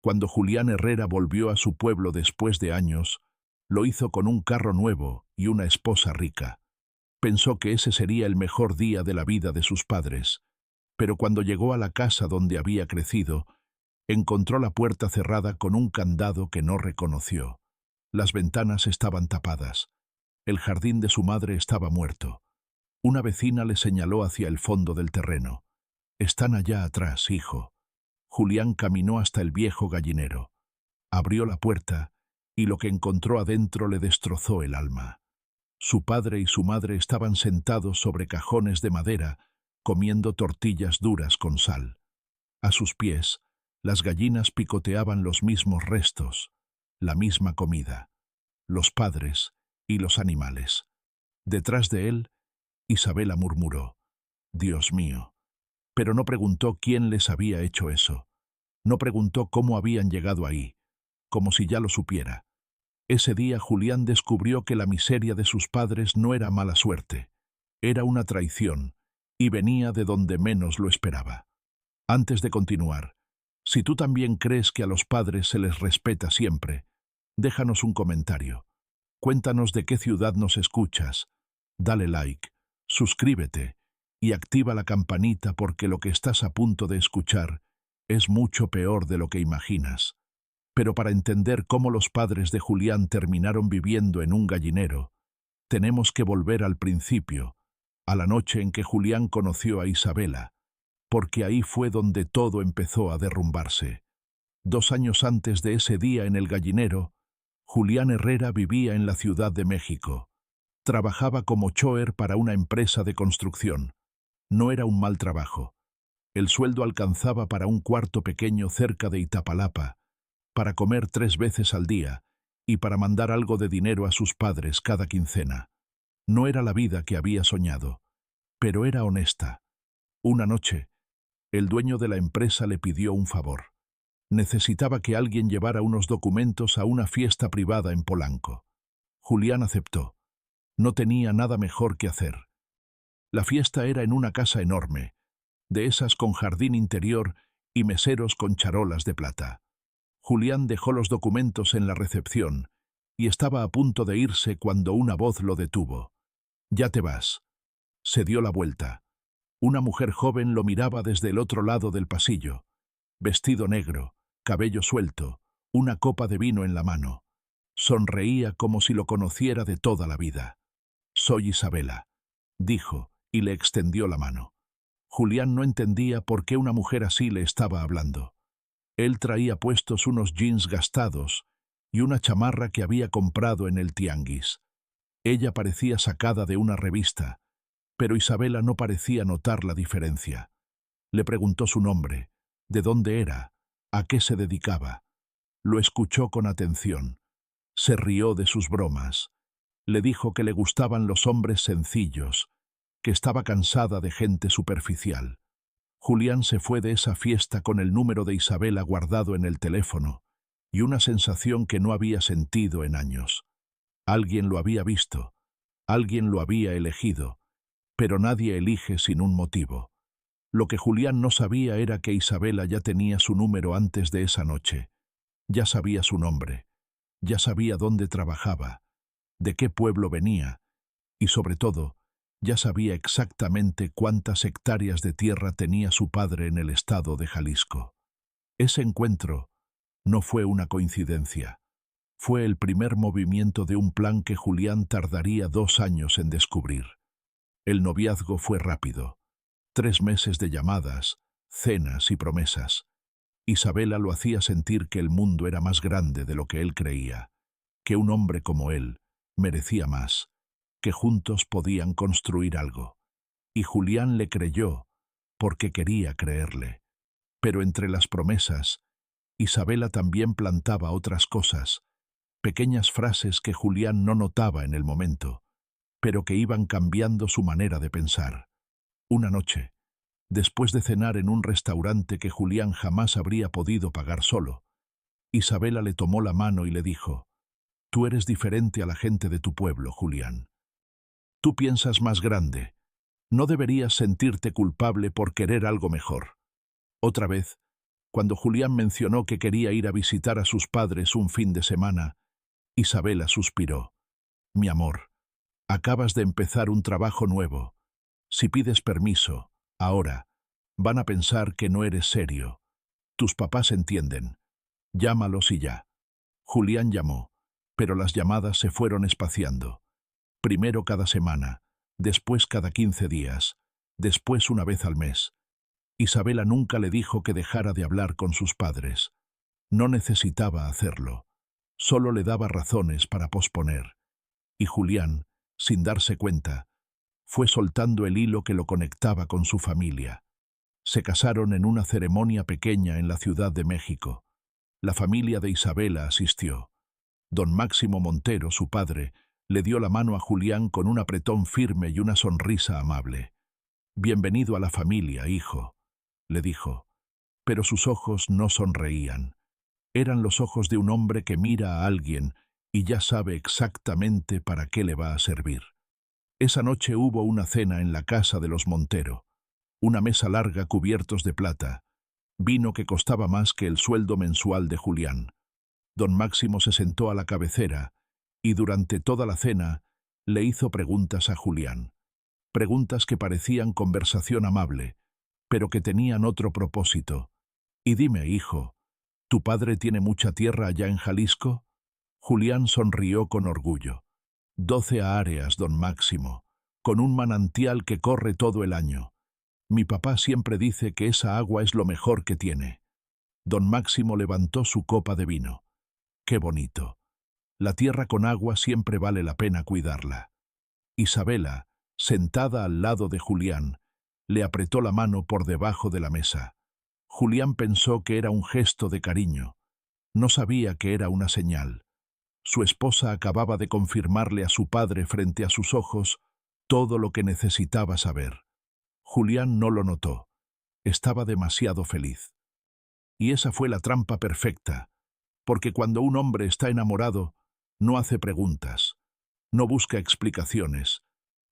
Cuando Julián Herrera volvió a su pueblo después de años, lo hizo con un carro nuevo y una esposa rica. Pensó que ese sería el mejor día de la vida de sus padres, pero cuando llegó a la casa donde había crecido, encontró la puerta cerrada con un candado que no reconoció. Las ventanas estaban tapadas. El jardín de su madre estaba muerto. Una vecina le señaló hacia el fondo del terreno. «Están allá atrás, hijo». Julián caminó hasta el viejo gallinero. Abrió la puerta y lo que encontró adentro le destrozó el alma. Su padre y su madre estaban sentados sobre cajones de madera, comiendo tortillas duras con sal. A sus pies, las gallinas picoteaban los mismos restos, la misma comida, los padres y los animales. Detrás de él, Isabela murmuró: «Dios mío». Pero no preguntó quién les había hecho eso. No preguntó cómo habían llegado ahí, como si ya lo supiera. Ese día Julián descubrió que la miseria de sus padres no era mala suerte, era una traición, y venía de donde menos lo esperaba. Antes de continuar, si tú también crees que a los padres se les respeta siempre, déjanos un comentario. Cuéntanos de qué ciudad nos escuchas. Dale like, suscríbete y activa la campanita porque lo que estás a punto de escuchar es mucho peor de lo que imaginas. Pero para entender cómo los padres de Julián terminaron viviendo en un gallinero, tenemos que volver al principio, a la noche en que Julián conoció a Isabela, porque ahí fue donde todo empezó a derrumbarse. 2 años antes de ese día en el gallinero, Julián Herrera vivía en la Ciudad de México. Trabajaba como chofer para una empresa de construcción. No era un mal trabajo. El sueldo alcanzaba para un cuarto pequeño cerca de Iztapalapa, para comer 3 veces al día y para mandar algo de dinero a sus padres cada quincena. No era la vida que había soñado, pero era honesta. Una noche, el dueño de la empresa le pidió un favor. Necesitaba que alguien llevara unos documentos a una fiesta privada en Polanco. Julián aceptó. No tenía nada mejor que hacer. La fiesta era en una casa enorme, de esas con jardín interior y meseros con charolas de plata. Julián dejó los documentos en la recepción y estaba a punto de irse cuando una voz lo detuvo. «Ya te vas». Se dio la vuelta. Una mujer joven lo miraba desde el otro lado del pasillo. Vestido negro, cabello suelto, una copa de vino en la mano. Sonreía como si lo conociera de toda la vida. «Soy Isabela», dijo, y le extendió la mano. Julián no entendía por qué una mujer así le estaba hablando. Él traía puestos unos jeans gastados y una chamarra que había comprado en el tianguis. Ella parecía sacada de una revista, pero Isabela no parecía notar la diferencia. Le preguntó su nombre, de dónde era, a qué se dedicaba. Lo escuchó con atención. Se rió de sus bromas. Le dijo que le gustaban los hombres sencillos, que estaba cansada de gente superficial. Julián se fue de esa fiesta con el número de Isabela guardado en el teléfono y una sensación que no había sentido en años. Alguien lo había visto, alguien lo había elegido, pero nadie elige sin un motivo. Lo que Julián no sabía era que Isabela ya tenía su número antes de esa noche. Ya sabía su nombre, ya sabía dónde trabajaba, de qué pueblo venía y, sobre todo, ya sabía exactamente cuántas hectáreas de tierra tenía su padre en el estado de Jalisco. Ese encuentro no fue una coincidencia. Fue el primer movimiento de un plan que Julián tardaría 2 años en descubrir. El noviazgo fue rápido. 3 meses de llamadas, cenas y promesas. Isabela lo hacía sentir que el mundo era más grande de lo que él creía, que un hombre como él merecía más, que juntos podían construir algo. Y Julián le creyó, porque quería creerle. Pero entre las promesas, Isabela también plantaba otras cosas, pequeñas frases que Julián no notaba en el momento, pero que iban cambiando su manera de pensar. Una noche, después de cenar en un restaurante que Julián jamás habría podido pagar solo, Isabela le tomó la mano y le dijo: «Tú eres diferente a la gente de tu pueblo, Julián. Tú piensas más grande. No deberías sentirte culpable por querer algo mejor». Otra vez, Cuando Julián mencionó que quería ir a visitar a sus padres un fin de semana, Isabela suspiró. Mi amor, acabas de empezar un trabajo nuevo. Si pides permiso, ahora, van a pensar que no eres serio. Tus papás entienden. Llámalos y ya. Julián llamó, pero las llamadas se fueron espaciando. Primero cada semana, después cada 15 días, después una vez al mes. Isabela nunca le dijo que dejara de hablar con sus padres. No necesitaba hacerlo. Solo le daba razones para posponer. Y Julián, sin darse cuenta, fue soltando el hilo que lo conectaba con su familia. Se casaron en una ceremonia pequeña en la Ciudad de México. La familia de Isabela asistió. Don Máximo Montero, su padre, le dio la mano a Julián con un apretón firme y una sonrisa amable. «Bienvenido a la familia, hijo», le dijo. Pero sus ojos no sonreían. Eran los ojos de un hombre que mira a alguien y ya sabe exactamente para qué le va a servir. Esa noche hubo una cena en la casa de los Montero. Una mesa larga cubiertos de plata. Vino que costaba más que el sueldo mensual de Julián. Don Máximo se sentó a la cabecera y durante toda la cena le hizo preguntas a Julián. Preguntas que parecían conversación amable, pero que tenían otro propósito. Y dime, hijo, ¿tu padre tiene mucha tierra allá en Jalisco? Julián sonrió con orgullo. 12 áreas, don Máximo, con un manantial que corre todo el año. Mi papá siempre dice que esa agua es lo mejor que tiene. Don Máximo levantó su copa de vino. ¡Qué bonito! La tierra con agua siempre vale la pena cuidarla. Isabela, sentada al lado de Julián, le apretó la mano por debajo de la mesa. Julián pensó que era un gesto de cariño. No sabía que era una señal. Su esposa acababa de confirmarle a su padre frente a sus ojos todo lo que necesitaba saber. Julián no lo notó. Estaba demasiado feliz. Y esa fue la trampa perfecta, porque cuando un hombre está enamorado, no hace preguntas, no busca explicaciones,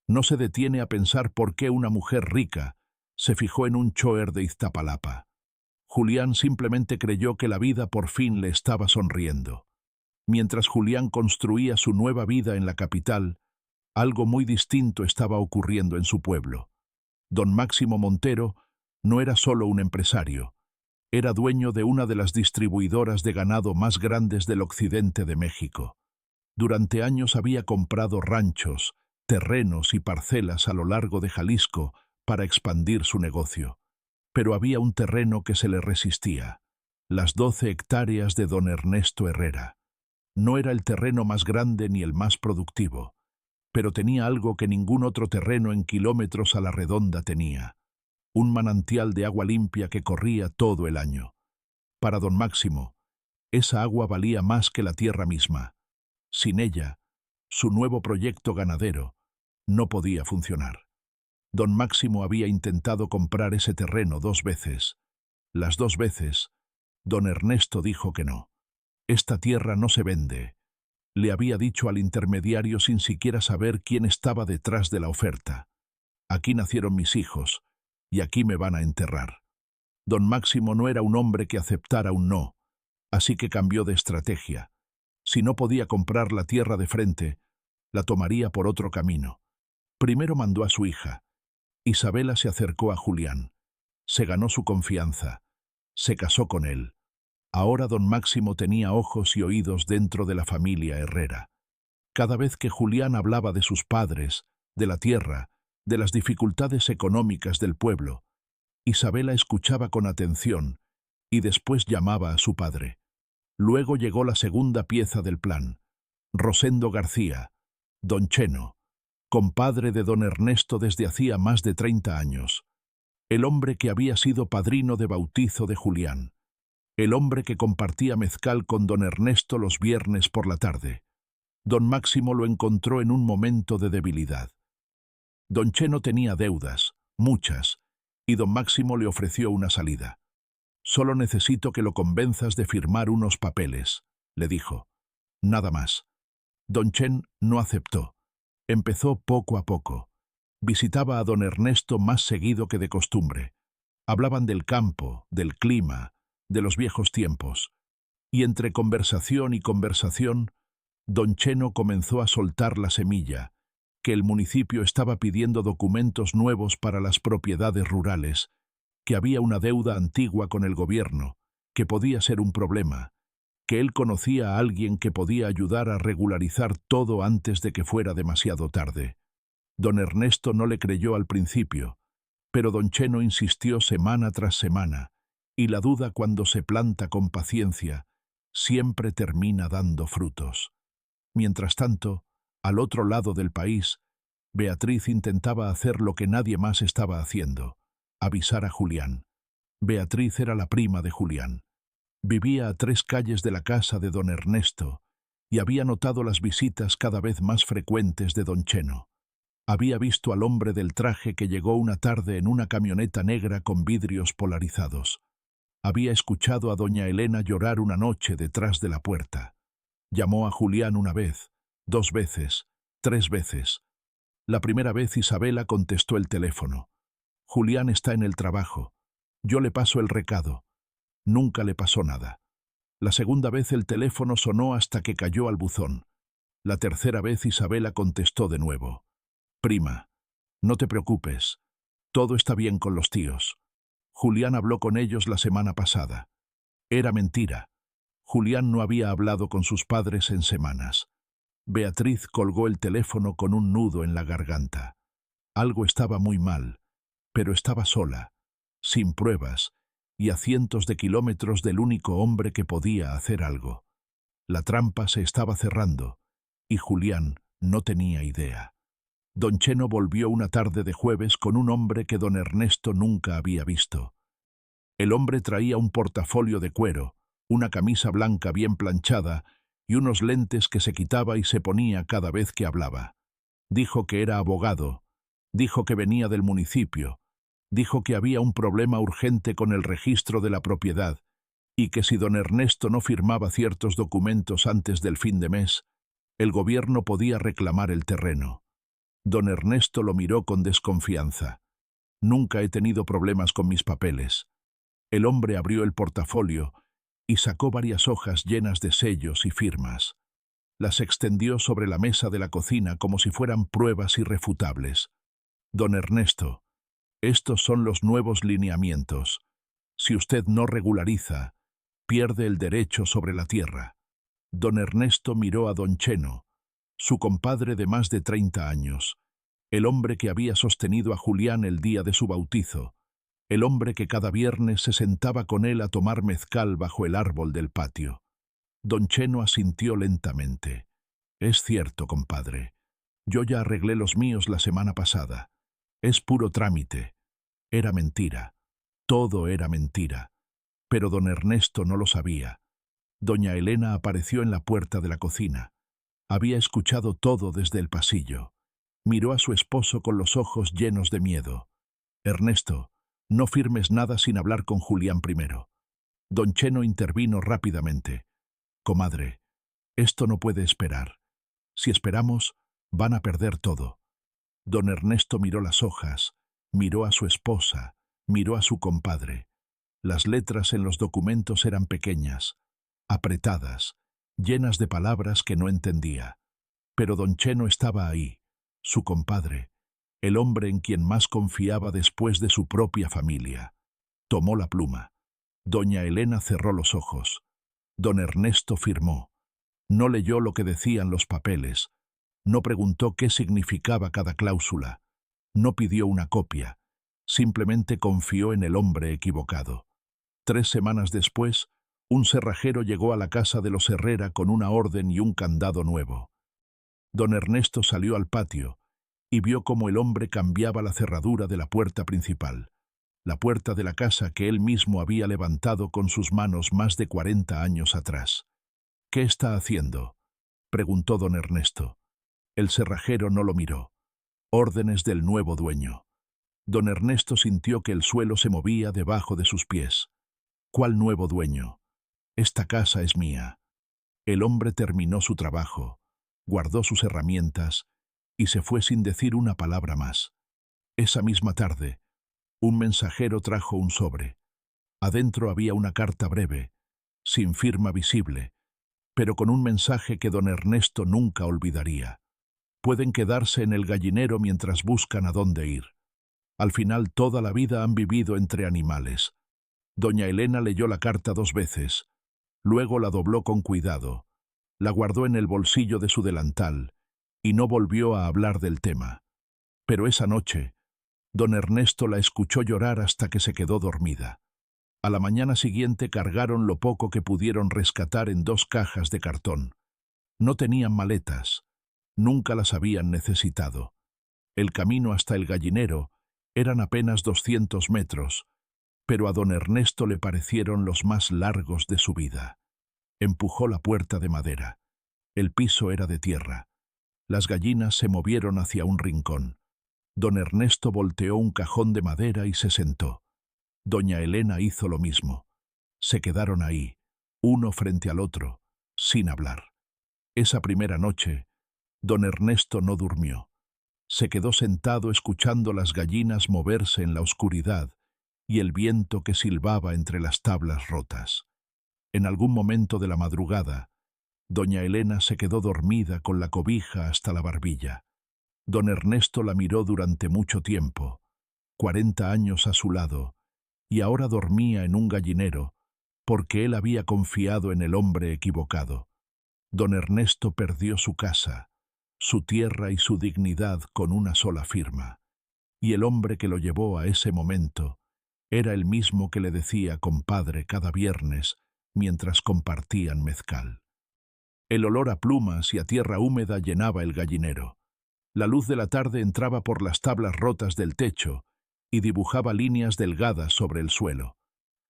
no se detiene a pensar por qué una mujer rica se fijó en un choer de Iztapalapa. Julián simplemente creyó que la vida por fin le estaba sonriendo. Mientras Julián construía su nueva vida en la capital, algo muy distinto estaba ocurriendo en su pueblo. Don Máximo Montero no era solo un empresario, era dueño de una de las distribuidoras de ganado más grandes del occidente de México. Durante años había comprado ranchos, terrenos y parcelas a lo largo de Jalisco para expandir su negocio. Pero había un terreno que se le resistía, las 12 hectáreas de don Ernesto Herrera. No era el terreno más grande ni el más productivo, pero tenía algo que ningún otro terreno en kilómetros a la redonda tenía: un manantial de agua limpia que corría todo el año. Para don Máximo, esa agua valía más que la tierra misma. Sin ella, su nuevo proyecto ganadero no podía funcionar. Don Máximo había intentado comprar ese terreno 2 veces. Las 2 veces, don Ernesto dijo que no. Esta tierra no se vende, le había dicho al intermediario sin siquiera saber quién estaba detrás de la oferta. Aquí nacieron mis hijos, y aquí me van a enterrar. Don Máximo no era un hombre que aceptara un no, así que cambió de estrategia. Si no podía comprar la tierra de frente, la tomaría por otro camino. Primero mandó a su hija. Isabela se acercó a Julián. Se ganó su confianza. Se casó con él. Ahora don Máximo tenía ojos y oídos dentro de la familia Herrera. Cada vez que Julián hablaba de sus padres, de la tierra, de las dificultades económicas del pueblo, Isabela escuchaba con atención y después llamaba a su padre. Luego llegó la segunda pieza del plan. Rosendo García, don Cheno, compadre de don Ernesto desde hacía más de 30 años. El hombre que había sido padrino de bautizo de Julián. El hombre que compartía mezcal con don Ernesto los viernes por la tarde. Don Máximo lo encontró en un momento de debilidad. Don Cheno tenía deudas, muchas, y don Máximo le ofreció una salida. «Solo necesito que lo convenzas de firmar unos papeles», le dijo. Nada más. Don Chen no aceptó. Empezó poco a poco. Visitaba a don Ernesto más seguido que de costumbre. Hablaban del campo, del clima, de los viejos tiempos. Y entre conversación y conversación, don Cheno comenzó a soltar la semilla, que el municipio estaba pidiendo documentos nuevos para las propiedades rurales, que había una deuda antigua con el gobierno, que podía ser un problema, que él conocía a alguien que podía ayudar a regularizar todo antes de que fuera demasiado tarde. Don Ernesto no le creyó al principio, pero don Cheno insistió semana tras semana, y la duda cuando se planta con paciencia siempre termina dando frutos. Mientras tanto, al otro lado del país, Beatriz intentaba hacer lo que nadie más estaba haciendo: avisar a Julián. Beatriz era la prima de Julián. Vivía a 3 calles de la casa de don Ernesto y había notado las visitas cada vez más frecuentes de don Cheno. Había visto al hombre del traje que llegó una tarde en una camioneta negra con vidrios polarizados. Había escuchado a doña Elena llorar una noche detrás de la puerta. Llamó a Julián una vez, 2 veces, 3 veces. La primera vez Isabela contestó el teléfono. Julián está en el trabajo. Yo le paso el recado. Nunca le pasó nada. La segunda vez el teléfono sonó hasta que cayó al buzón. La tercera vez Isabela contestó de nuevo. Prima, no te preocupes. Todo está bien con los tíos. Julián habló con ellos la semana pasada. Era mentira. Julián no había hablado con sus padres en semanas. Beatriz colgó el teléfono con un nudo en la garganta. Algo estaba muy mal, pero estaba sola, sin pruebas, y a cientos de kilómetros del único hombre que podía hacer algo. La trampa se estaba cerrando, y Julián no tenía idea. Don Cheno volvió una tarde de jueves con un hombre que don Ernesto nunca había visto. El hombre traía un portafolio de cuero, una camisa blanca bien planchada y unos lentes que se quitaba y se ponía cada vez que hablaba. Dijo que era abogado, dijo que venía del municipio, dijo que había un problema urgente con el registro de la propiedad y que si don Ernesto no firmaba ciertos documentos antes del fin de mes, el gobierno podía reclamar el terreno. Don Ernesto lo miró con desconfianza. Nunca he tenido problemas con mis papeles. El hombre abrió el portafolio y sacó varias hojas llenas de sellos y firmas. Las extendió sobre la mesa de la cocina como si fueran pruebas irrefutables. Don Ernesto, estos son los nuevos lineamientos. Si usted no regulariza, pierde el derecho sobre la tierra. Don Ernesto miró a don Cheno, su compadre de más de 30 años, el hombre que había sostenido a Julián el día de su bautizo, el hombre que cada viernes se sentaba con él a tomar mezcal bajo el árbol del patio. Don Cheno asintió lentamente. Es cierto, compadre. Yo ya arreglé los míos la semana pasada. Es puro trámite. Era mentira. Todo era mentira. Pero don Ernesto no lo sabía. Doña Elena apareció en la puerta de la cocina. Había escuchado todo desde el pasillo. Miró a su esposo con los ojos llenos de miedo. Ernesto, no firmes nada sin hablar con Julián primero. Don Cheno intervino rápidamente. Comadre, esto no puede esperar. Si esperamos, van a perder todo. Don Ernesto miró las hojas, miró a su esposa, miró a su compadre. Las letras en los documentos eran pequeñas, apretadas, llenas de palabras que no entendía. Pero don Cheno estaba ahí, su compadre, el hombre en quien más confiaba después de su propia familia. Tomó la pluma. Doña Elena cerró los ojos. Don Ernesto firmó. No leyó lo que decían los papeles. No preguntó qué significaba cada cláusula. No pidió una copia. Simplemente confió en el hombre equivocado. 3 semanas después, un cerrajero llegó a la casa de los Herrera con una orden y un candado nuevo. Don Ernesto salió al patio y vio cómo el hombre cambiaba la cerradura de la puerta principal, la puerta de la casa que él mismo había levantado con sus manos más de 40 años atrás. «¿Qué está haciendo?», preguntó don Ernesto. El cerrajero no lo miró. Órdenes del nuevo dueño. Don Ernesto sintió que el suelo se movía debajo de sus pies. «¿Cuál nuevo dueño? Esta casa es mía». El hombre terminó su trabajo, guardó sus herramientas y se fue sin decir una palabra más. Esa misma tarde, un mensajero trajo un sobre. Adentro había una carta breve, sin firma visible, pero con un mensaje que don Ernesto nunca olvidaría. Pueden quedarse en el gallinero mientras buscan a dónde ir. Al final toda la vida han vivido entre animales. Doña Elena leyó la carta 2 veces, luego la dobló con cuidado, la guardó en el bolsillo de su delantal y no volvió a hablar del tema. Pero esa noche, don Ernesto la escuchó llorar hasta que se quedó dormida. A la mañana siguiente cargaron lo poco que pudieron rescatar en 2 cajas de cartón. No tenían maletas, nunca las habían necesitado. El camino hasta el gallinero eran apenas 200 metros, pero a don Ernesto le parecieron los más largos de su vida. Empujó la puerta de madera. El piso era de tierra. Las gallinas se movieron hacia un rincón. Don Ernesto volteó un cajón de madera y se sentó. Doña Elena hizo lo mismo. Se quedaron ahí, uno frente al otro, sin hablar. Esa primera noche, don Ernesto no durmió. Se quedó sentado escuchando las gallinas moverse en la oscuridad y el viento que silbaba entre las tablas rotas. En algún momento de la madrugada, doña Elena se quedó dormida con la cobija hasta la barbilla. Don Ernesto la miró durante mucho tiempo, 40 años a su lado, y ahora dormía en un gallinero porque él había confiado en el hombre equivocado. Don Ernesto perdió su casa, su tierra y su dignidad con una sola firma, y el hombre que lo llevó a ese momento era el mismo que le decía compadre cada viernes mientras compartían mezcal. El olor a plumas y a tierra húmeda llenaba el gallinero. La luz de la tarde entraba por las tablas rotas del techo y dibujaba líneas delgadas sobre el suelo.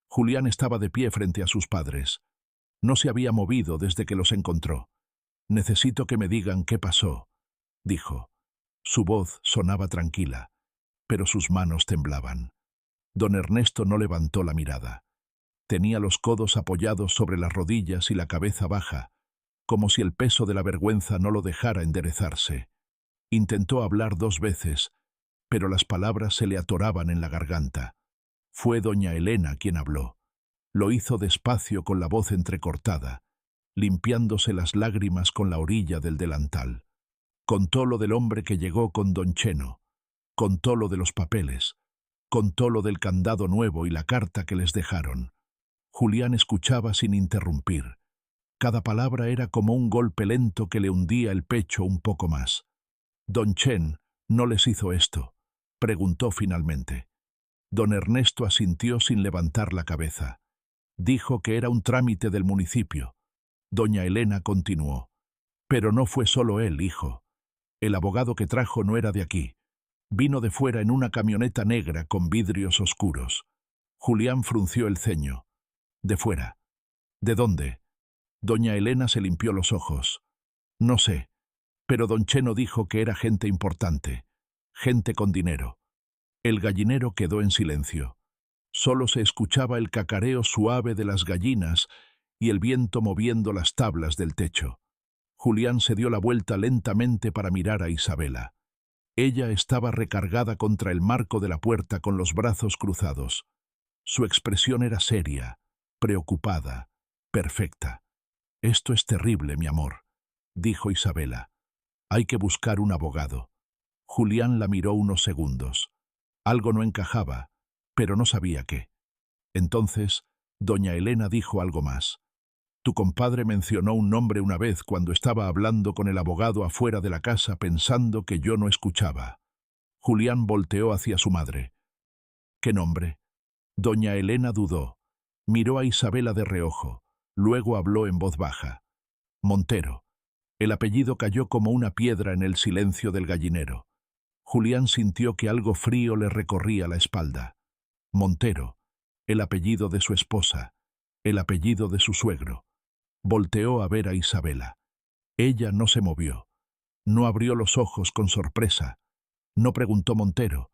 Julián estaba de pie frente a sus padres. No se había movido desde que los encontró. «Necesito que me digan qué pasó», dijo. Su voz sonaba tranquila, pero sus manos temblaban. Don Ernesto no levantó la mirada. Tenía los codos apoyados sobre las rodillas y la cabeza baja, como si el peso de la vergüenza no lo dejara enderezarse. Intentó hablar 2 veces, pero las palabras se le atoraban en la garganta. Fue doña Elena quien habló. Lo hizo despacio con la voz entrecortada, limpiándose las lágrimas con la orilla del delantal. Contó lo del hombre que llegó con don Cheno, contó lo de los papeles, contó lo del candado nuevo y la carta que les dejaron. Julián escuchaba sin interrumpir. Cada palabra era como un golpe lento que le hundía el pecho un poco más. «Don Chen no les hizo esto», preguntó finalmente. Don Ernesto asintió sin levantar la cabeza. Dijo que era un trámite del municipio. Doña Elena continuó. «Pero no fue solo él, hijo. El abogado que trajo no era de aquí. Vino de fuera en una camioneta negra con vidrios oscuros». Julián frunció el ceño. «¿De fuera? ¿De dónde?» Doña Elena se limpió los ojos. «No sé, pero don Cheno dijo que era gente importante, gente con dinero». El gallinero quedó en silencio. Solo se escuchaba el cacareo suave de las gallinas y el viento moviendo las tablas del techo. Julián se dio la vuelta lentamente para mirar a Isabela. Ella estaba recargada contra el marco de la puerta con los brazos cruzados. Su expresión era seria, preocupada, perfecta. «Esto es terrible, mi amor», dijo Isabela. «Hay que buscar un abogado». Julián la miró unos segundos. Algo no encajaba, pero no sabía qué. Entonces, doña Elena dijo algo más. «Tu compadre mencionó un nombre una vez cuando estaba hablando con el abogado afuera de la casa pensando que yo no escuchaba». Julián volteó hacia su madre. «¿Qué nombre?» Doña Elena dudó. Miró a Isabela de reojo. Luego habló en voz baja. «Montero». El apellido cayó como una piedra en el silencio del gallinero. Julián sintió que algo frío le recorría la espalda. Montero, el apellido de su esposa, el apellido de su suegro. Volteó a ver a Isabela. Ella no se movió. No abrió los ojos con sorpresa. No preguntó Montero.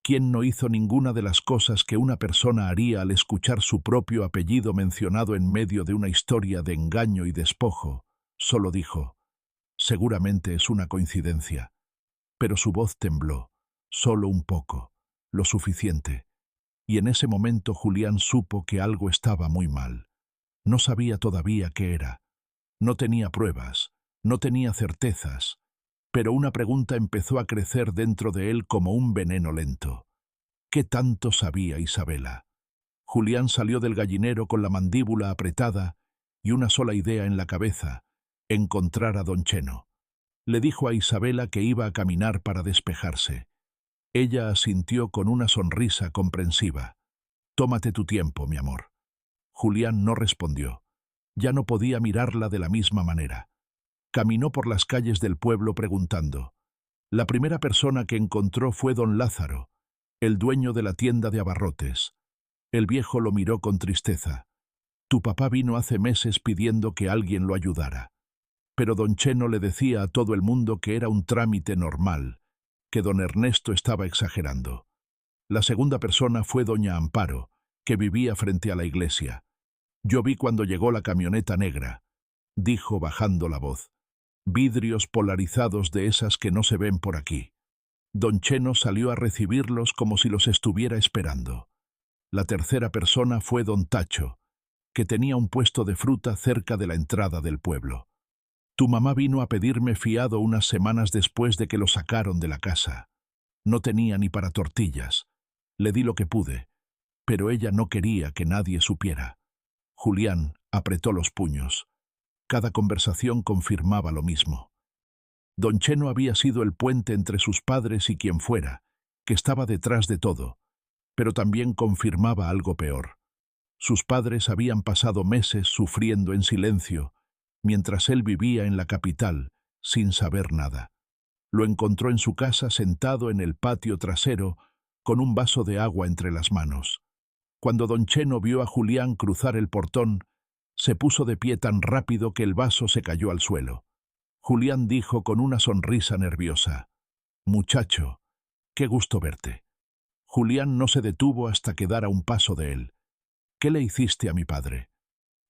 ¿Quién no hizo ninguna de las cosas que una persona haría al escuchar su propio apellido mencionado en medio de una historia de engaño y despojo? Solo dijo, «Seguramente es una coincidencia». Pero su voz tembló, solo un poco, lo suficiente. y en ese momento Julián supo que algo estaba muy mal. No sabía todavía qué era. No tenía pruebas, no tenía certezas, pero una pregunta empezó a crecer dentro de él como un veneno lento. ¿Qué tanto sabía Isabela? Julián salió del gallinero con la mandíbula apretada y una sola idea en la cabeza: encontrar a don Cheno. Le dijo a Isabela que iba a caminar para despejarse. Ella asintió con una sonrisa comprensiva. «Tómate tu tiempo, mi amor». Julián no respondió. Ya no podía mirarla de la misma manera. Caminó por las calles del pueblo preguntando. La primera persona que encontró fue don Lázaro, el dueño de la tienda de abarrotes. El viejo lo miró con tristeza. «Tu papá vino hace meses pidiendo que alguien lo ayudara». Pero don Cheno le decía a todo el mundo que era un trámite normal, que don Ernesto estaba exagerando. La segunda persona fue doña Amparo, que vivía frente a la iglesia. «Yo vi cuando llegó la camioneta negra», dijo bajando la voz. «Vidrios polarizados de esas que no se ven por aquí». Don Cheno salió a recibirlos como si los estuviera esperando. La tercera persona fue don Tacho, que tenía un puesto de fruta cerca de la entrada del pueblo. «Tu mamá vino a pedirme fiado unas semanas después de que lo sacaron de la casa. No tenía ni para tortillas. Le di lo que pude, pero ella no quería que nadie supiera». Julián apretó los puños. Cada conversación confirmaba lo mismo. Don Cheno había sido el puente entre sus padres y quien fuera, que estaba detrás de todo, pero también confirmaba algo peor. Sus padres habían pasado meses sufriendo en silencio, mientras él vivía en la capital, sin saber nada. Lo encontró en su casa sentado en el patio trasero, con un vaso de agua entre las manos. Cuando don Cheno vio a Julián cruzar el portón, se puso de pie tan rápido que el vaso se cayó al suelo. Julián dijo con una sonrisa nerviosa: «Muchacho, qué gusto verte». Julián no se detuvo hasta quedar a un paso de él. «¿Qué le hiciste a mi padre?»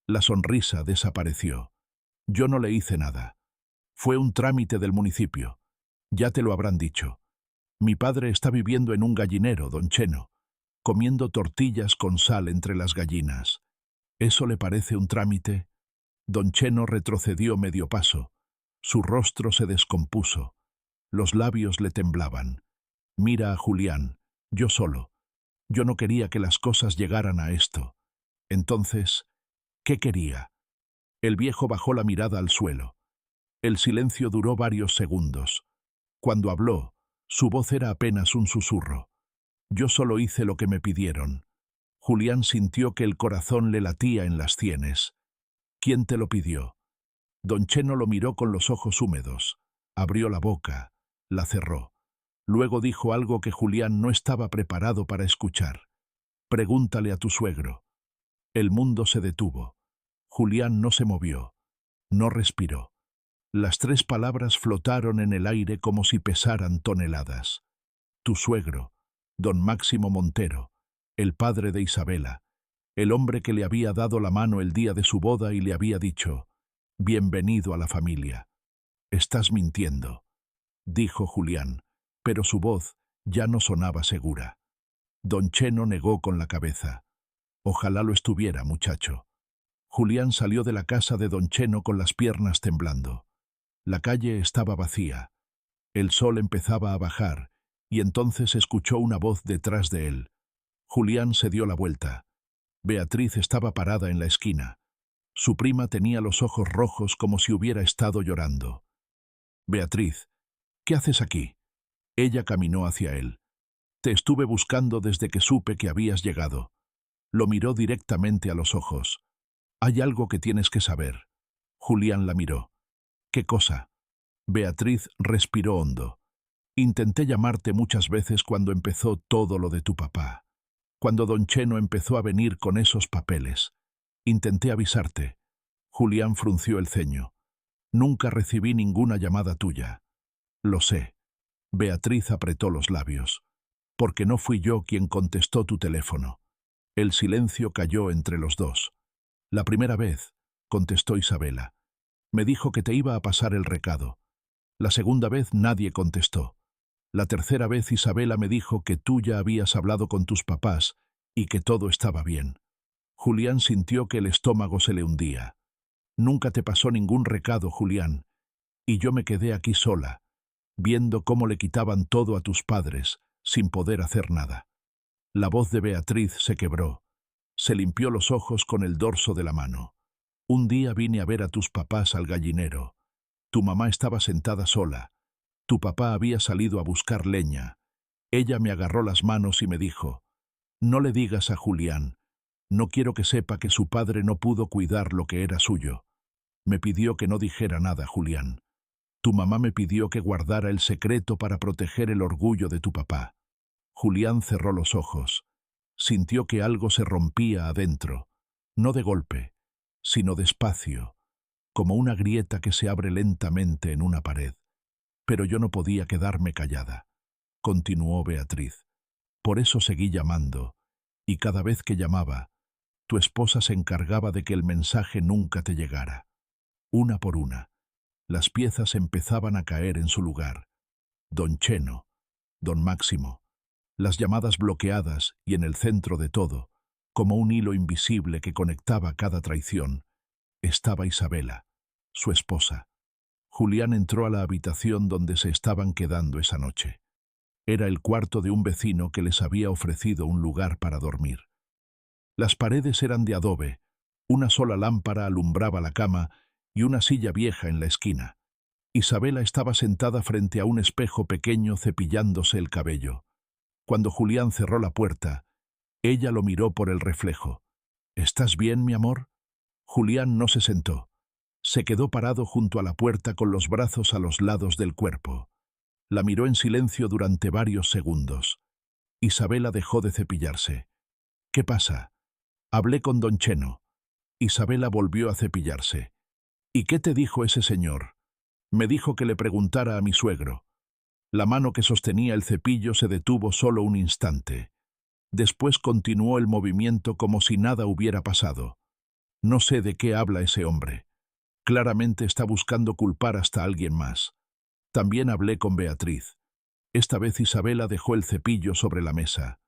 La sonrisa desapareció. «Yo no le hice nada. Fue un trámite del municipio. Ya te lo habrán dicho. Mi padre está viviendo en un gallinero, don Cheno, comiendo tortillas con sal entre las gallinas. ¿Eso le parece un trámite?» Don Cheno retrocedió medio paso. Su rostro se descompuso. Los labios le temblaban. «Mira a Julián, yo solo. Yo no quería que las cosas llegaran a esto. Entonces, ¿qué quería?» El viejo bajó la mirada al suelo. El silencio duró varios segundos. Cuando habló, su voz era apenas un susurro. «Yo solo hice lo que me pidieron». Julián sintió que el corazón le latía en las sienes. «¿Quién te lo pidió?» Don Cheno lo miró con los ojos húmedos. Abrió la boca, la cerró. Luego dijo algo que Julián no estaba preparado para escuchar. «Pregúntale a tu suegro». El mundo se detuvo. Julián no se movió. No respiró. Las tres palabras flotaron en el aire como si pesaran toneladas. «Tu suegro, don Máximo Montero, el padre de Isabela, el hombre que le había dado la mano el día de su boda y le había dicho: bienvenido a la familia». «Estás mintiendo», dijo Julián, pero su voz ya no sonaba segura. Don Cheno negó con la cabeza. «Ojalá lo estuviera, muchacho». Julián salió de la casa de don Cheno con las piernas temblando. La calle estaba vacía. El sol empezaba a bajar, y entonces escuchó una voz detrás de él. Julián se dio la vuelta. Beatriz estaba parada en la esquina. Su prima tenía los ojos rojos como si hubiera estado llorando. «Beatriz, ¿qué haces aquí?» Ella caminó hacia él. «Te estuve buscando desde que supe que habías llegado». Lo miró directamente a los ojos. «Hay algo que tienes que saber». Julián la miró. «¿Qué cosa?» Beatriz respiró hondo. «Intenté llamarte muchas veces cuando empezó todo lo de tu papá. Cuando don Cheno empezó a venir con esos papeles. Intenté avisarte». Julián frunció el ceño. «Nunca recibí ninguna llamada tuya». «Lo sé». Beatriz apretó los labios. «Porque no fui yo quien contestó tu teléfono». El silencio cayó entre los dos. «La primera vez», contestó Isabela. «Me dijo que te iba a pasar el recado. La segunda vez nadie contestó. La tercera vez Isabela me dijo que tú ya habías hablado con tus papás y que todo estaba bien. Julián sintió que el estómago se le hundía. Nunca te pasó ningún recado, Julián, y yo me quedé aquí sola, viendo cómo le quitaban todo a tus padres, sin poder hacer nada. La voz de Beatriz se quebró. Se limpió los ojos con el dorso de la mano. Un día vine a ver a tus papás al gallinero. Tu mamá estaba sentada sola. Tu papá había salido a buscar leña. Ella me agarró las manos y me dijo: «No le digas a Julián. No quiero que sepa que su padre no pudo cuidar lo que era suyo». Me pidió que no dijera nada, Julián. Tu mamá me pidió que guardara el secreto para proteger el orgullo de tu papá. Julián cerró los ojos. Sintió que algo se rompía adentro, no de golpe, sino despacio, como una grieta que se abre lentamente en una pared. Pero yo no podía quedarme callada. Continuó Beatriz. Por eso seguí llamando, y cada vez que llamaba, tu esposa se encargaba de que el mensaje nunca te llegara. Una por una, las piezas empezaban a caer en su lugar. Don Cheno, don Máximo, las llamadas bloqueadas y en el centro de todo, como un hilo invisible que conectaba cada traición, estaba Isabela, su esposa. Julián entró a la habitación donde se estaban quedando esa noche. Era el cuarto de un vecino que les había ofrecido un lugar para dormir. Las paredes eran de adobe, una sola lámpara alumbraba la cama y una silla vieja en la esquina. Isabela estaba sentada frente a un espejo pequeño cepillándose el cabello. Cuando Julián cerró la puerta, ella lo miró por el reflejo. «¿Estás bien, mi amor?» Julián no se sentó. Se quedó parado junto a la puerta con los brazos a los lados del cuerpo. La miró en silencio durante varios segundos. Isabela dejó de cepillarse. «¿Qué pasa?» «Hablé con don Cheno». Isabela volvió a cepillarse. «¿Y qué te dijo ese señor?» «Me dijo que le preguntara a mi suegro». La mano que sostenía el cepillo se detuvo solo un instante. Después continuó el movimiento como si nada hubiera pasado. «No sé de qué habla ese hombre. Claramente está buscando culpar hasta a alguien más». También hablé con Beatriz. Esta vez Isabela dejó el cepillo sobre la mesa.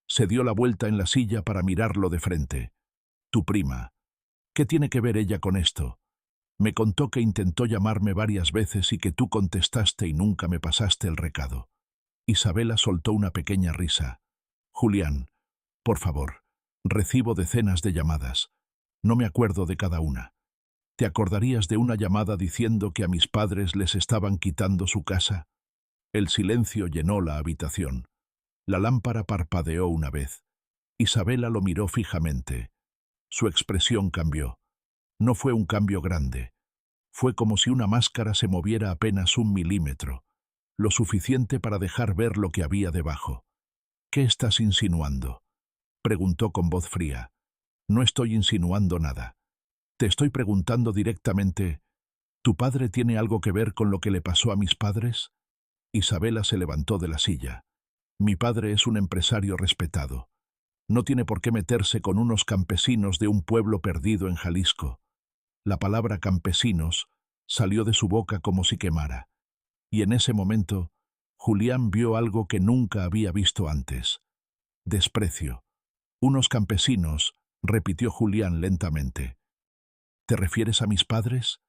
Se dio la vuelta en la silla para mirarlo de frente. «Tu prima. ¿Qué tiene que ver ella con esto? Me contó que intentó llamarme varias veces y que tú contestaste y nunca me pasaste el recado». Isabela soltó una pequeña risa. «Julián, por favor, recibo decenas de llamadas. No me acuerdo de cada una. ¿Te acordarías de una llamada diciendo que a mis padres les estaban quitando su casa?» El silencio llenó la habitación. La lámpara parpadeó una vez. Isabela lo miró fijamente. Su expresión cambió. No fue un cambio grande. Fue como si una máscara se moviera apenas 1 milímetro, lo suficiente para dejar ver lo que había debajo. «¿Qué estás insinuando?», preguntó con voz fría. «No estoy insinuando nada. Te estoy preguntando directamente, ¿tu padre tiene algo que ver con lo que le pasó a mis padres?» Isabela se levantó de la silla. «Mi padre es un empresario respetado. No tiene por qué meterse con unos campesinos de un pueblo perdido en Jalisco». La palabra campesinos salió de su boca como si quemara. Y en ese momento, Julián vio algo que nunca había visto antes. Desprecio. «Unos campesinos», repitió Julián lentamente. «¿Te refieres a mis padres?»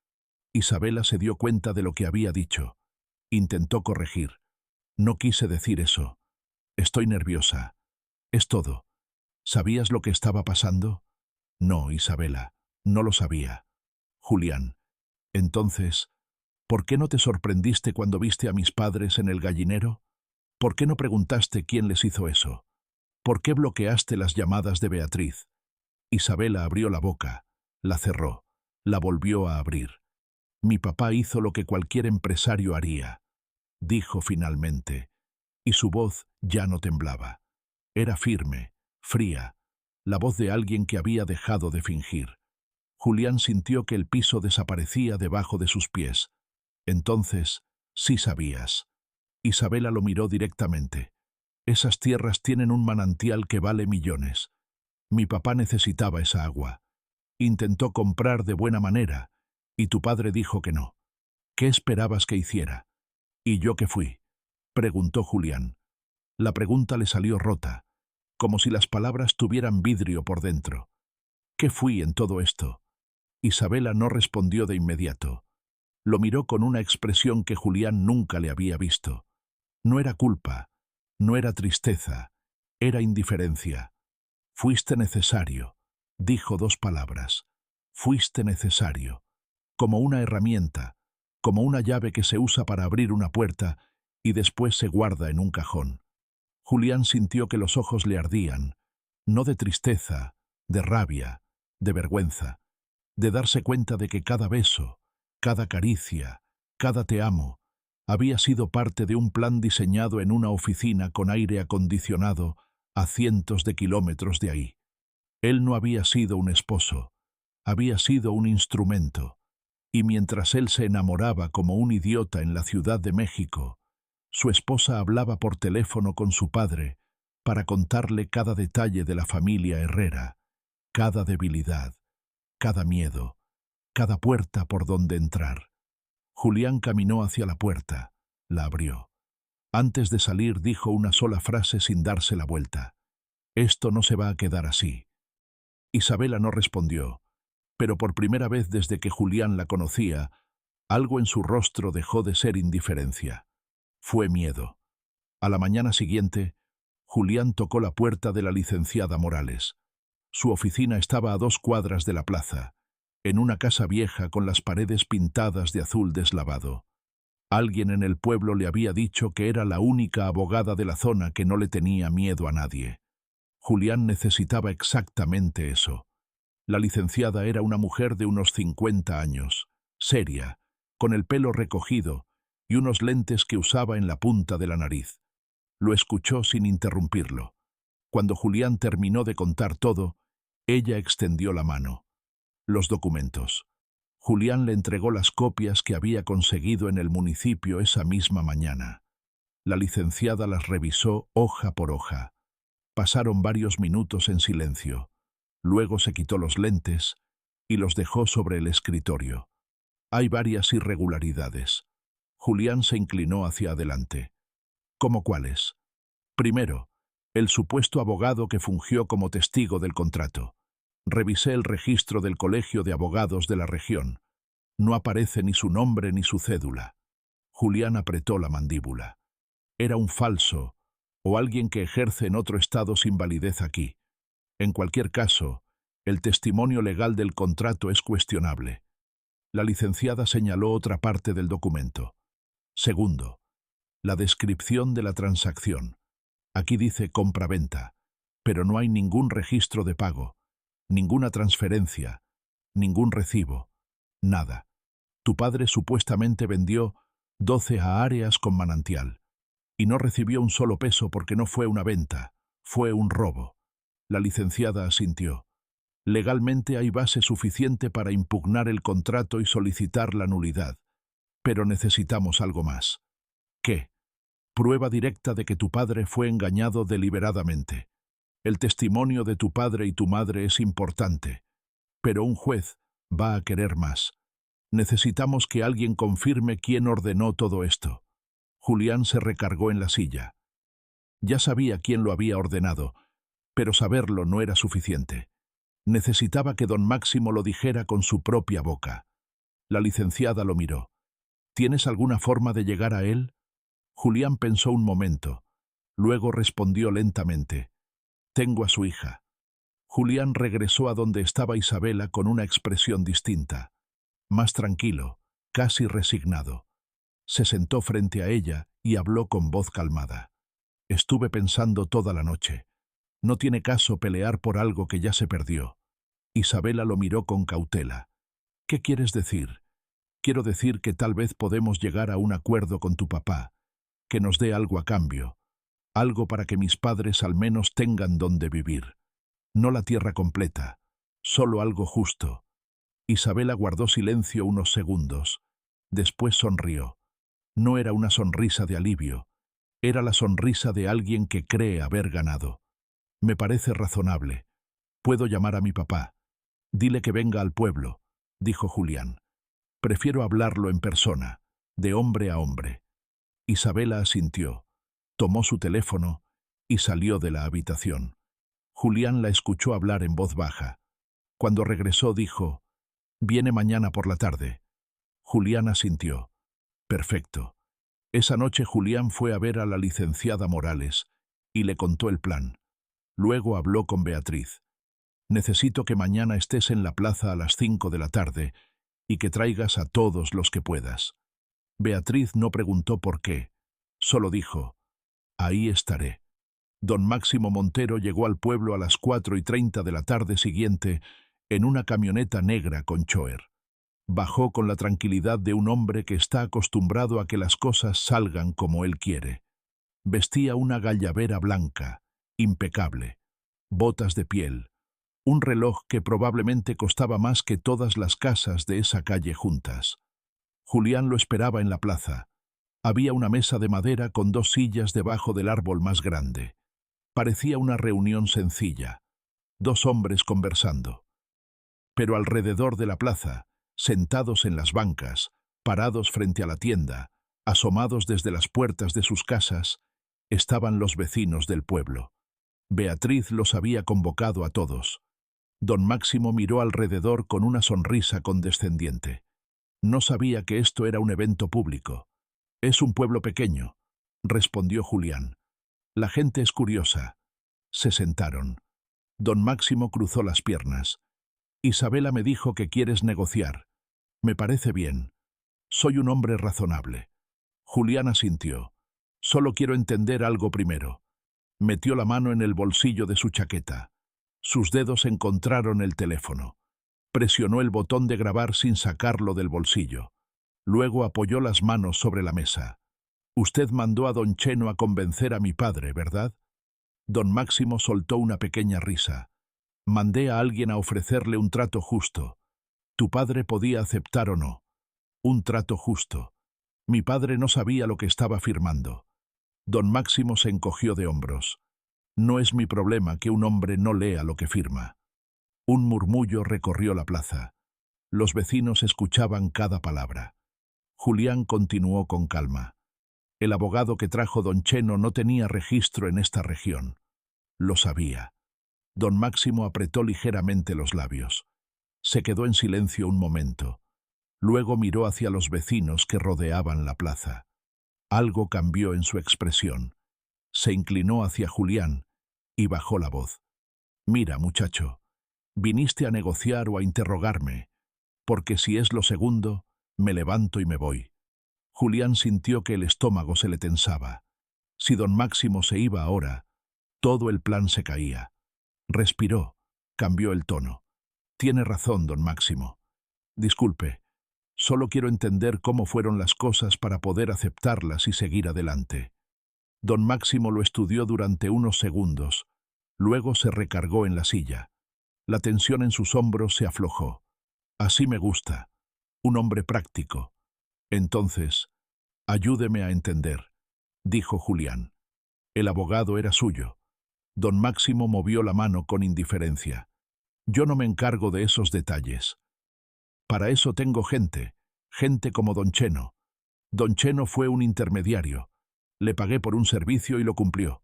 Isabela se dio cuenta de lo que había dicho. Intentó corregir. «No quise decir eso. Estoy nerviosa. Es todo. ¿Sabías lo que estaba pasando?» «No, Isabela, no lo sabía». «Julián, entonces, ¿por qué no te sorprendiste cuando viste a mis padres en el gallinero? ¿Por qué no preguntaste quién les hizo eso? ¿Por qué bloqueaste las llamadas de Beatriz?» Isabela abrió la boca, la cerró, la volvió a abrir. «Mi papá hizo lo que cualquier empresario haría», dijo finalmente, y su voz ya no temblaba. Era firme, fría, la voz de alguien que había dejado de fingir. Julián sintió que el piso desaparecía debajo de sus pies. «Entonces, sí sabías». Isabela lo miró directamente. «Esas tierras tienen un manantial que vale millones. Mi papá necesitaba esa agua. Intentó comprar de buena manera, y tu padre dijo que no. ¿Qué esperabas que hiciera?» «¿Y yo qué fui?», preguntó Julián. La pregunta le salió rota. como si las palabras tuvieran vidrio por dentro. ¿Qué fui en todo esto? Isabela no respondió de inmediato. Lo miró con una expresión que Julián nunca le había visto. No era culpa, no era tristeza, era indiferencia. Fuiste necesario, dijo 2 palabras. Fuiste necesario, como una herramienta, como una llave que se usa para abrir una puerta y después se guarda en un cajón. Julián sintió que los ojos le ardían, no de tristeza, de rabia, de vergüenza, de darse cuenta de que cada beso, cada caricia, cada te amo, había sido parte de un plan diseñado en una oficina con aire acondicionado a cientos de kilómetros de ahí. Él no había sido un esposo, había sido un instrumento, y mientras él se enamoraba como un idiota en la Ciudad de México, su esposa hablaba por teléfono con su padre para contarle cada detalle de la familia Herrera, cada debilidad, cada miedo, cada puerta por donde entrar. Julián caminó hacia la puerta, la abrió. Antes de salir dijo una sola frase sin darse la vuelta. «Esto no se va a quedar así». Isabela no respondió, pero por primera vez desde que Julián la conocía, algo en su rostro dejó de ser indiferencia. Fue miedo. A la mañana siguiente, Julián tocó la puerta de la licenciada Morales. Su oficina estaba a 2 cuadras de la plaza, en una casa vieja con las paredes pintadas de azul deslavado. Alguien en el pueblo le había dicho que era la única abogada de la zona que no le tenía miedo a nadie. Julián necesitaba exactamente eso. La licenciada era una mujer de unos 50 años, seria, con el pelo recogido y unos lentes que usaba en la punta de la nariz. Lo escuchó sin interrumpirlo. Cuando Julián terminó de contar todo, ella extendió la mano. Los documentos. Julián le entregó las copias que había conseguido en el municipio esa misma mañana. La licenciada las revisó hoja por hoja. Pasaron varios minutos en silencio. Luego se quitó los lentes y los dejó sobre el escritorio. Hay varias irregularidades. Julián se inclinó hacia adelante. ¿Cómo cuáles? Primero, el supuesto abogado que fungió como testigo del contrato. Revisé el registro del Colegio de Abogados de la región. No aparece ni su nombre ni su cédula. Julián apretó la mandíbula. Era un falso, o alguien que ejerce en otro estado sin validez aquí. En cualquier caso, el testimonio legal del contrato es cuestionable. La licenciada señaló otra parte del documento. Segundo, la descripción de la transacción. Aquí dice compra-venta, pero no hay ningún registro de pago, ninguna transferencia, ningún recibo, nada. Tu padre supuestamente vendió 12 áreas con manantial, y no recibió un solo peso porque no fue una venta, fue un robo. La licenciada asintió. Legalmente hay base suficiente para impugnar el contrato y solicitar la nulidad, pero necesitamos algo más. ¿Qué? Prueba directa de que tu padre fue engañado deliberadamente. El testimonio de tu padre y tu madre es importante, pero un juez va a querer más. Necesitamos que alguien confirme quién ordenó todo esto. Julián se recargó en la silla. Ya sabía quién lo había ordenado, pero saberlo no era suficiente. Necesitaba que don Máximo lo dijera con su propia boca. La licenciada lo miró. ¿Tienes alguna forma de llegar a él? Julián pensó un momento. Luego respondió lentamente. Tengo a su hija. Julián regresó a donde estaba Isabela con una expresión distinta. Más tranquilo, casi resignado. Se sentó frente a ella y habló con voz calmada. Estuve pensando toda la noche. No tiene caso pelear por algo que ya se perdió. Isabela lo miró con cautela. ¿Qué quieres decir? Quiero decir que tal vez podemos llegar a un acuerdo con tu papá, que nos dé algo a cambio, algo para que mis padres al menos tengan donde vivir. No la tierra completa, solo algo justo. Isabela guardó silencio unos segundos. Después sonrió. No era una sonrisa de alivio, era la sonrisa de alguien que cree haber ganado. Me parece razonable. Puedo llamar a mi papá. Dile que venga al pueblo, dijo Julián. Prefiero hablarlo en persona, de hombre a hombre. Isabela asintió, tomó su teléfono y salió de la habitación. Julián la escuchó hablar en voz baja. Cuando regresó dijo: «Viene mañana por la tarde». Julián asintió. Perfecto. Esa noche Julián fue a ver a la licenciada Morales y le contó el plan. Luego habló con Beatriz. «Necesito que mañana estés en la plaza a las 5 de la tarde y que traigas a todos los que puedas». Beatriz no preguntó por qué, solo dijo: «Ahí estaré». Don Máximo Montero llegó al pueblo a las 4:30 de la tarde siguiente en una camioneta negra con choer. Bajó con la tranquilidad de un hombre que está acostumbrado a que las cosas salgan como él quiere. Vestía una gallabera blanca, impecable, botas de piel, un reloj que probablemente costaba más que todas las casas de esa calle juntas. Julián lo esperaba en la plaza. Había una mesa de madera con 2 sillas debajo del árbol más grande. Parecía una reunión sencilla, 2 hombres conversando. Pero alrededor de la plaza, sentados en las bancas, parados frente a la tienda, asomados desde las puertas de sus casas, estaban los vecinos del pueblo. Beatriz los había convocado a todos. Don Máximo miró alrededor con una sonrisa condescendiente. No sabía que esto era un evento público. «Es un pueblo pequeño», respondió Julián. «La gente es curiosa». Se sentaron. Don Máximo cruzó las piernas. «Isabela me dijo que quieres negociar. Me parece bien. Soy un hombre razonable». Julián asintió. «Solo quiero entender algo primero». Metió la mano en el bolsillo de su chaqueta. Sus dedos encontraron el teléfono. Presionó el botón de grabar sin sacarlo del bolsillo. Luego apoyó las manos sobre la mesa. «Usted mandó a don Cheno a convencer a mi padre, ¿verdad?» Don Máximo soltó una pequeña risa. «Mandé a alguien a ofrecerle un trato justo. Tu padre podía aceptar o no. Un trato justo. Mi padre no sabía lo que estaba firmando». Don Máximo se encogió de hombros. «No es mi problema que un hombre no lea lo que firma». Un murmullo recorrió la plaza. Los vecinos escuchaban cada palabra. Julián continuó con calma. El abogado que trajo don Cheno no tenía registro en esta región. Lo sabía. Don Máximo apretó ligeramente los labios. Se quedó en silencio un momento. Luego miró hacia los vecinos que rodeaban la plaza. Algo cambió en su expresión. Se inclinó hacia Julián y bajó la voz. «Mira, muchacho, viniste a negociar o a interrogarme, porque si es lo segundo, me levanto y me voy». Julián sintió que el estómago se le tensaba. Si don Máximo se iba ahora, todo el plan se caía. Respiró, cambió el tono. «Tiene razón, don Máximo. Disculpe, solo quiero entender cómo fueron las cosas para poder aceptarlas y seguir adelante». Don Máximo lo estudió durante unos segundos. Luego se recargó en la silla. La tensión en sus hombros se aflojó. «Así me gusta. Un hombre práctico. Entonces, ayúdeme a entender», dijo Julián. El abogado era suyo. Don Máximo movió la mano con indiferencia. «Yo no me encargo de esos detalles. Para eso tengo gente como don Cheno. Don Cheno fue un intermediario. Le pagué por un servicio y lo cumplió».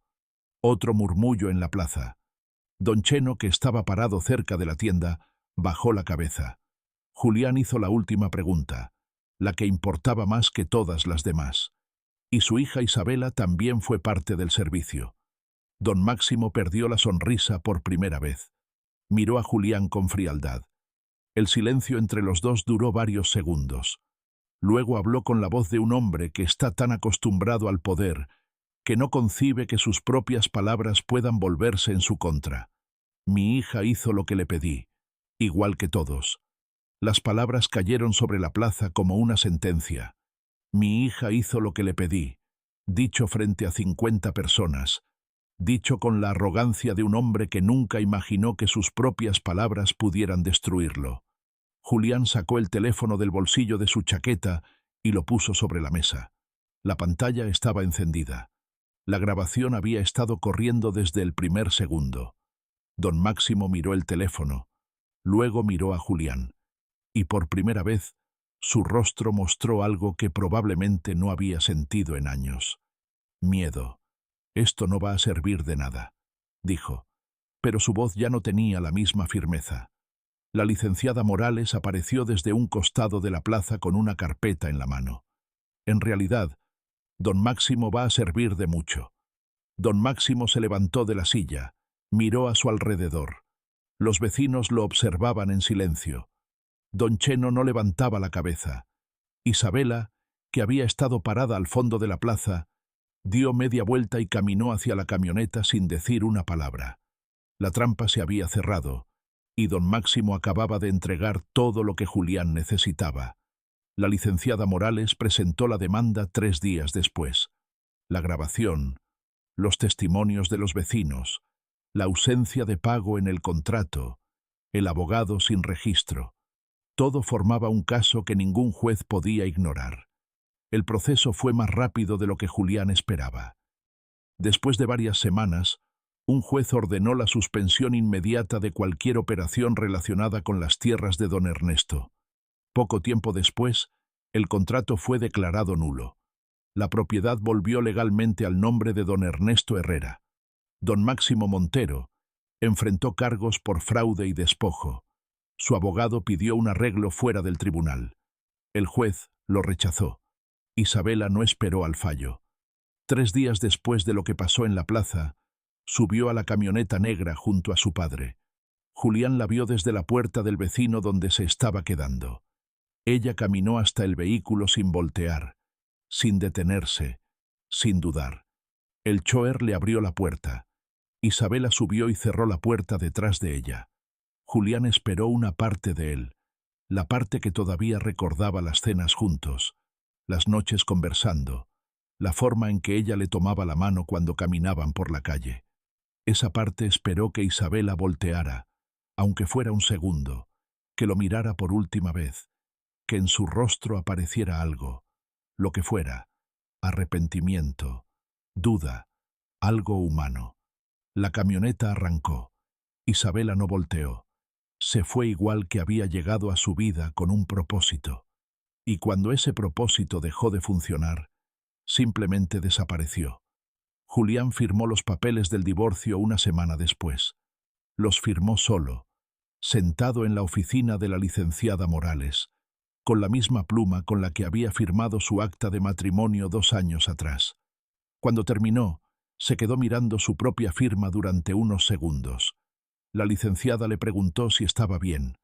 Otro murmullo en la plaza. Don Cheno, que estaba parado cerca de la tienda, bajó la cabeza. Julián hizo la última pregunta, la que importaba más que todas las demás. «¿Y su hija Isabela también fue parte del servicio?» Don Máximo perdió la sonrisa por primera vez. Miró a Julián con frialdad. El silencio entre los dos duró varios segundos. Luego habló con la voz de un hombre que está tan acostumbrado al poder que no concibe que sus propias palabras puedan volverse en su contra. «Mi hija hizo lo que le pedí, igual que todos». Las palabras cayeron sobre la plaza como una sentencia. «Mi hija hizo lo que le pedí», dicho frente a 50 personas, dicho con la arrogancia de un hombre que nunca imaginó que sus propias palabras pudieran destruirlo. Julián sacó el teléfono del bolsillo de su chaqueta y lo puso sobre la mesa. La pantalla estaba encendida. La grabación había estado corriendo desde el primer segundo. Don Máximo miró el teléfono, luego miró a Julián, y por primera vez su rostro mostró algo que probablemente no había sentido en años. «Miedo. Esto no va a servir de nada», dijo. pero su voz ya no tenía la misma firmeza. La licenciada Morales apareció desde un costado de la plaza con una carpeta en la mano. En realidad, don Máximo va a servir de mucho. Don Máximo se levantó de la silla, miró a su alrededor. Los vecinos lo observaban en silencio. Don Cheno no levantaba la cabeza. Isabela, que había estado parada al fondo de la plaza, dio media vuelta y caminó hacia la camioneta sin decir una palabra. La trampa se había cerrado, y don Máximo acababa de entregar todo lo que Julián necesitaba. La licenciada Morales presentó la demanda 3 días después. La grabación, los testimonios de los vecinos, la ausencia de pago en el contrato, el abogado sin registro. Todo formaba un caso que ningún juez podía ignorar. El proceso fue más rápido de lo que Julián esperaba. Después de varias semanas, un juez ordenó la suspensión inmediata de cualquier operación relacionada con las tierras de don Ernesto. Poco tiempo después, el contrato fue declarado nulo. La propiedad volvió legalmente al nombre de don Ernesto Herrera. Don Máximo Montero enfrentó cargos por fraude y despojo. Su abogado pidió un arreglo fuera del tribunal. El juez lo rechazó. Isabela no esperó al fallo. 3 días después de lo que pasó en la plaza, subió a la camioneta negra junto a su padre. Julián la vio desde la puerta del vecino donde se estaba quedando. Ella caminó hasta el vehículo sin voltear, sin detenerse, sin dudar. El chófer le abrió la puerta. Isabela subió y cerró la puerta detrás de ella. Julián esperó una parte de él, la parte que todavía recordaba las cenas juntos, las noches conversando, la forma en que ella le tomaba la mano cuando caminaban por la calle. Esa parte esperó que Isabela volteara, aunque fuera un segundo, que lo mirara por última vez, que en su rostro apareciera algo, lo que fuera, arrepentimiento, duda, algo humano. La camioneta arrancó. Isabela no volteó. Se fue igual que había llegado a su vida con un propósito. Y cuando ese propósito dejó de funcionar, simplemente desapareció. Julián firmó los papeles del divorcio una semana después. Los firmó solo, sentado en la oficina de la licenciada Morales, con la misma pluma con la que había firmado su acta de matrimonio 2 años atrás. Cuando terminó, se quedó mirando su propia firma durante unos segundos. La licenciada le preguntó si estaba bien.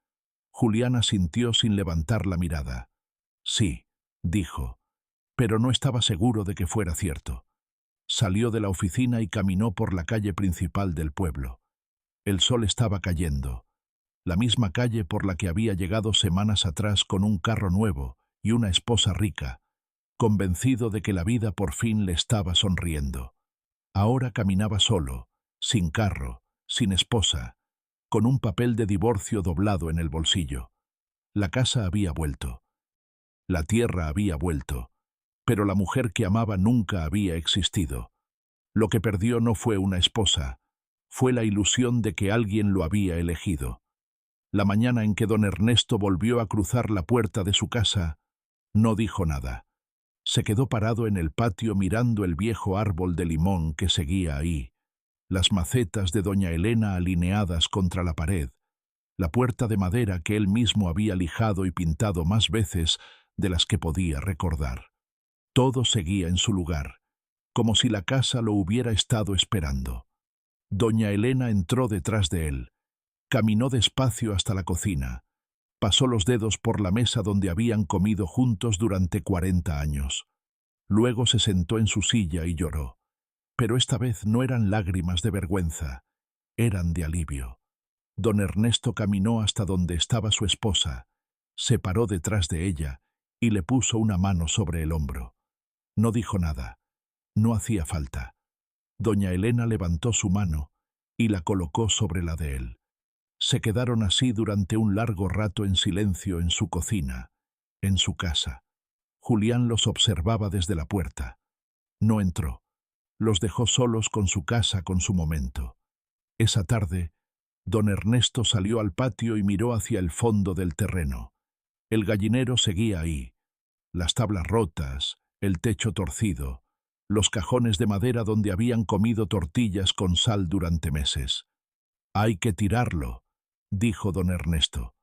Julián asintió sin levantar la mirada. Sí, dijo, pero no estaba seguro de que fuera cierto. Salió de la oficina y caminó por la calle principal del pueblo. El sol estaba cayendo. La misma calle por la que había llegado semanas atrás con un carro nuevo y una esposa rica, convencido de que la vida por fin le estaba sonriendo. Ahora caminaba solo, sin carro, sin esposa, con un papel de divorcio doblado en el bolsillo. La casa había vuelto. La tierra había vuelto. Pero la mujer que amaba nunca había existido. Lo que perdió no fue una esposa, fue la ilusión de que alguien lo había elegido. La mañana en que don Ernesto volvió a cruzar la puerta de su casa, no dijo nada. Se quedó parado en el patio mirando el viejo árbol de limón que seguía ahí, las macetas de doña Elena alineadas contra la pared, la puerta de madera que él mismo había lijado y pintado más veces de las que podía recordar. Todo seguía en su lugar, como si la casa lo hubiera estado esperando. Doña Elena entró detrás de él, caminó despacio hasta la cocina, pasó los dedos por la mesa donde habían comido juntos durante 40 años. Luego se sentó en su silla y lloró. Pero esta vez no eran lágrimas de vergüenza, eran de alivio. Don Ernesto caminó hasta donde estaba su esposa, se paró detrás de ella y le puso una mano sobre el hombro. No dijo nada. No hacía falta. Doña Elena levantó su mano y la colocó sobre la de él. Se quedaron así durante un largo rato en silencio en su cocina, en su casa. Julián los observaba desde la puerta. No entró. Los dejó solos con su casa, con su momento. Esa tarde, don Ernesto salió al patio y miró hacia el fondo del terreno. El gallinero seguía ahí. Las tablas rotas, el techo torcido, los cajones de madera donde habían comido tortillas con sal durante meses. Hay que tirarlo, dijo don Ernesto.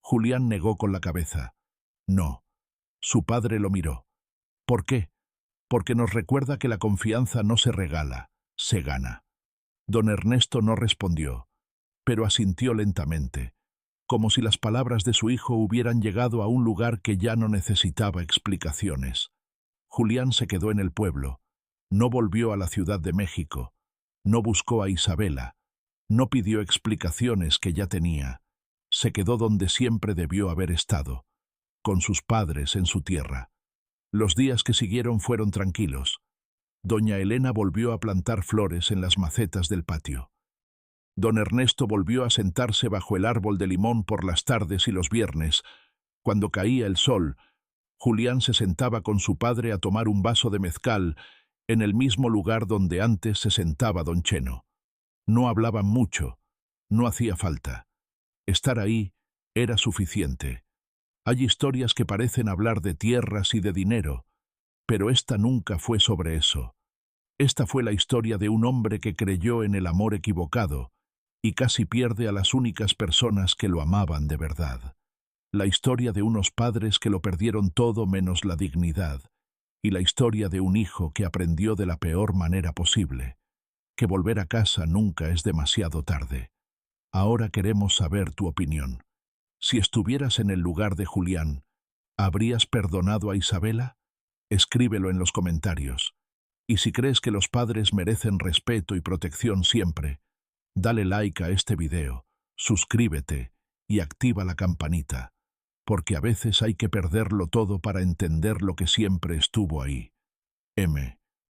Julián negó con la cabeza. No. Su padre lo miró. ¿Por qué? Porque nos recuerda que la confianza no se regala, se gana. Don Ernesto no respondió, pero asintió lentamente, como si las palabras de su hijo hubieran llegado a un lugar que ya no necesitaba explicaciones. Julián se quedó en el pueblo, no volvió a la Ciudad de México, no buscó a Isabela, no pidió explicaciones que ya tenía, se quedó donde siempre debió haber estado, con sus padres en su tierra. Los días que siguieron fueron tranquilos. Doña Elena volvió a plantar flores en las macetas del patio. Don Ernesto volvió a sentarse bajo el árbol de limón por las tardes y los viernes. Cuando caía el sol, Julián se sentaba con su padre a tomar un vaso de mezcal en el mismo lugar donde antes se sentaba don Cheno. No hablaban mucho, no hacía falta. Estar ahí era suficiente. Hay historias que parecen hablar de tierras y de dinero, pero esta nunca fue sobre eso. Esta fue la historia de un hombre que creyó en el amor equivocado y casi pierde a las únicas personas que lo amaban de verdad. La historia de unos padres que lo perdieron todo menos la dignidad, y la historia de un hijo que aprendió de la peor manera posible, que volver a casa nunca es demasiado tarde. Ahora queremos saber tu opinión. Si estuvieras en el lugar de Julián, ¿habrías perdonado a Isabela? Escríbelo en los comentarios. Y si crees que los padres merecen respeto y protección siempre, dale like a este video, suscríbete y activa la campanita, porque a veces hay que perderlo todo para entender lo que siempre estuvo ahí. M.